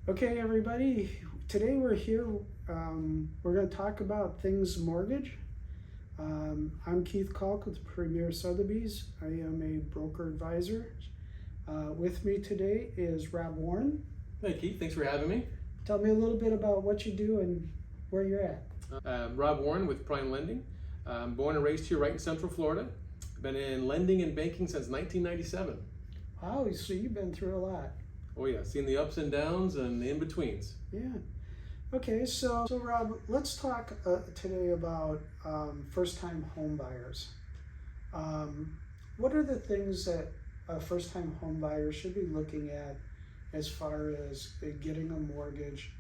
Okay, everybody. Today we're here. We're going to talk about things mortgage. I'm Keith Kalk with Premier Sotheby's. I am a broker advisor. With me today is Rob Warren. Hey Keith, thanks for having me. Tell me a little bit about what you do and where you're at. Rob Warren with Prime Lending. I'm born and raised here right in Central Florida. Been in lending and banking since 1997. Wow, so you've been through a lot. Oh yeah, seen the ups and downs and the in-betweens. Yeah. Okay, so Rob, let's talk today about first-time home buyers. What are the things that a first-time home buyer should be looking at as far as getting a mortgage?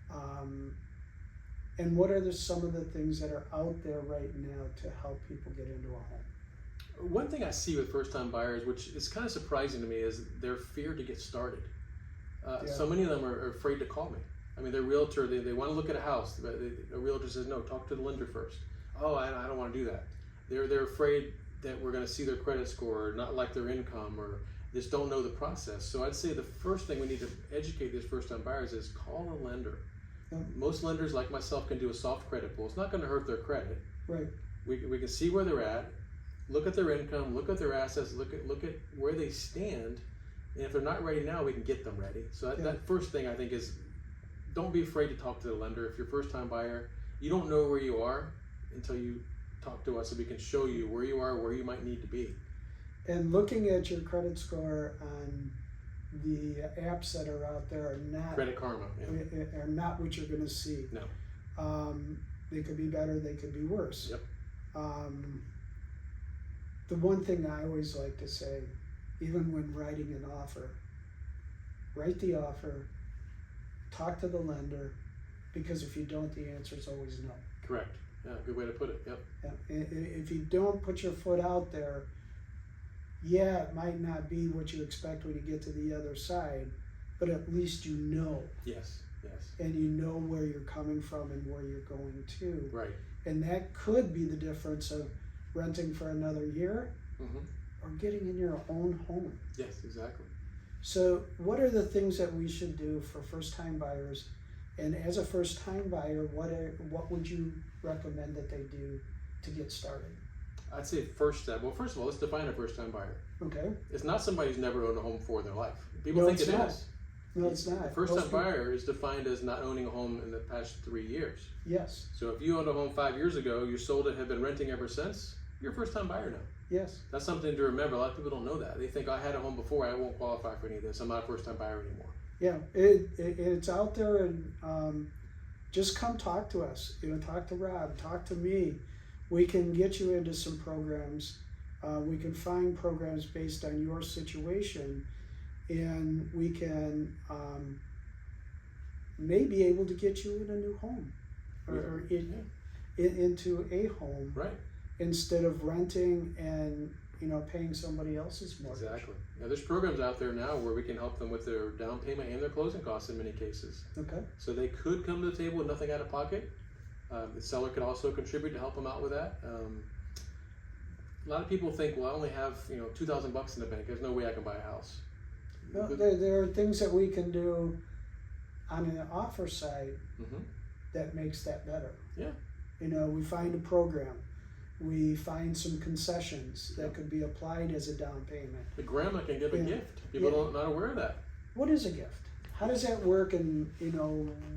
And what are some of the things that are out there right now to help people get into a home? One thing I see with first-time buyers, which is kind of surprising to me, is their fear to get started. So many of them are afraid to call me. I mean, their realtor, they want to look at a house, but a realtor says, no, talk to the lender first. Oh, I don't want to do that. They're afraid that we're going to see their credit score, or not like their income, or just don't know the process. So I'd say the first thing we need to educate these first-time buyers is call a lender. Most lenders, like myself, can do a soft credit pull. It's not going to hurt their credit. Right. We can see where they're at, look at their income, look at their assets, look at where they stand, and if they're not ready now, we can get them ready. So that first thing I think is, don't be afraid to talk to the lender. If you're a first-time buyer, you don't know where you are until you talk to us, so we can show you where you are, where you might need to be. And looking at your credit score on the apps that are out there are not Credit Karma, yeah. are not what you're going to see. No. They could be better, they could be worse. Yep. The one thing I always like to say, even when writing an offer, write the offer, talk to the lender, because if you don't, the answer is always no. Correct. Yeah, good way to put it. Yep. Yeah. If you don't put your foot out there, yeah, it might not be what you expect when you get to the other side, but at least you know. Yes. Yes. And you know where you're coming from and where you're going to. Right. And that could be the difference of renting for another year or getting in your own home. Yes, exactly. So what are the things that we should do for first-time buyers? And as a first-time buyer, what would you recommend that they do to get started? I'd say first step. Well, first of all, let's define a first-time buyer. Okay. It's not somebody who's never owned a home before in their life. People No, think it's it not. is. No, it's not. A first-time buyer is defined as not owning a home in the past 3 years. Yes. So if you owned a home 5 years ago, you sold it, have been renting ever since, you're a first-time buyer now. Yes. That's something to remember. A lot of people don't know that. They think, I had a home before, I won't qualify for any of this. I'm not a first-time buyer anymore. Yeah, it's out there, and just come talk to us. Talk to Rob, talk to me. We can get you into some programs. We can find programs based on your situation, and we can may be able to get you in a new home or into a home, right? Instead of renting and paying somebody else's mortgage. Exactly. Yeah, there's programs out there now where we can help them with their down payment and their closing costs in many cases. Okay. So they could come to the table with nothing out of pocket. The seller could also contribute to help them out with that. A lot of people think, well, I only have $2,000 in the bank. There's no way I can buy a house. No, there are things that we can do on an offer side that makes that better. Yeah. We find a program. We find some concessions that could be applied as a down payment. The grandma can give a gift. People are not aware of that. What is a gift? How does that work, and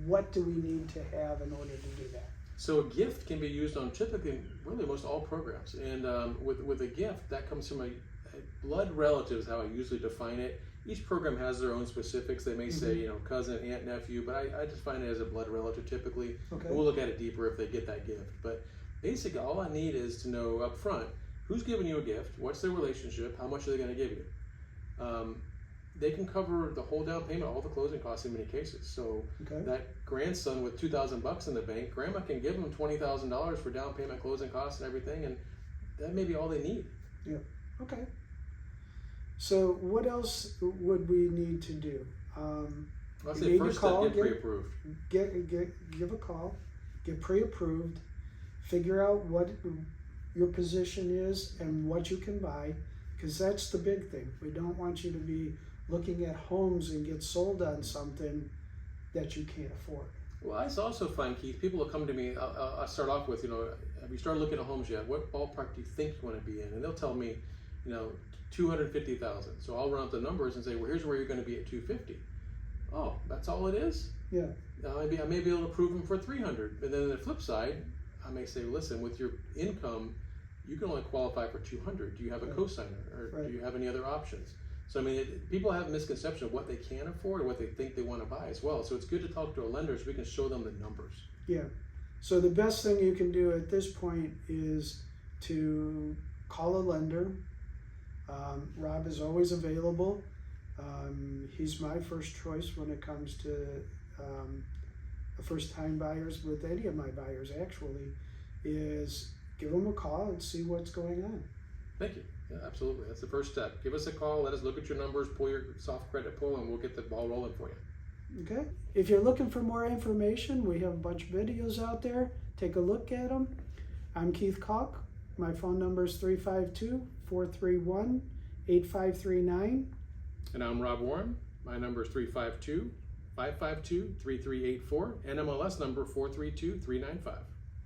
what do we need to have in order to do that? So a gift can be used on typically, really most all programs. And with a gift, that comes from a blood relative is how I usually define it. Each program has their own specifics. They may say, cousin, aunt, nephew, but I define it as a blood relative typically. Okay. And we'll look at it deeper if they get that gift. But basically, all I need is to know up front, who's giving you a gift, what's their relationship, how much are they going to give you. They can cover the whole down payment, all the closing costs in many cases. So that grandson with $2,000 in the bank, grandma can give them $20,000 for down payment, closing costs, and everything, and that may be all they need. Yeah. Okay. So what else would we need to do? I'd say first step, get pre-approved. Give a call, get pre-approved, figure out what your position is and what you can buy, because that's the big thing. We don't want you to be looking at homes and get sold on something that you can't afford. Well, I also find, Keith, people will come to me, I'll start off with, have you started looking at homes yet? What ballpark do you think you want to be in? And they'll tell me, 250,000. So I'll run up the numbers and say, well, here's where you're going to be at 250. Oh, that's all it is? Yeah. I may be able to approve them for 300. But then on the flip side, I may say, listen, with your income, you can only qualify for 200. Do you have a cosigner, or do you have any other options? So people have a misconception of what they can afford or what they think they want to buy as well. So it's good to talk to a lender so we can show them the numbers. Yeah. So the best thing you can do at this point is to call a lender. Rob is always available. He's my first choice when it comes to first-time buyers. With any of my buyers, actually, is give them a call and see what's going on. Thank you. Yeah, absolutely. That's the first step. Give us a call. Let us look at your numbers, pull your soft credit pull, and we'll get the ball rolling for you. Okay. If you're looking for more information, we have a bunch of videos out there. Take a look at them. I'm Keith Kalk. My phone number is 352-431-8539. And I'm Rob Warren. My number is 352-552-3384. NMLS number 432395.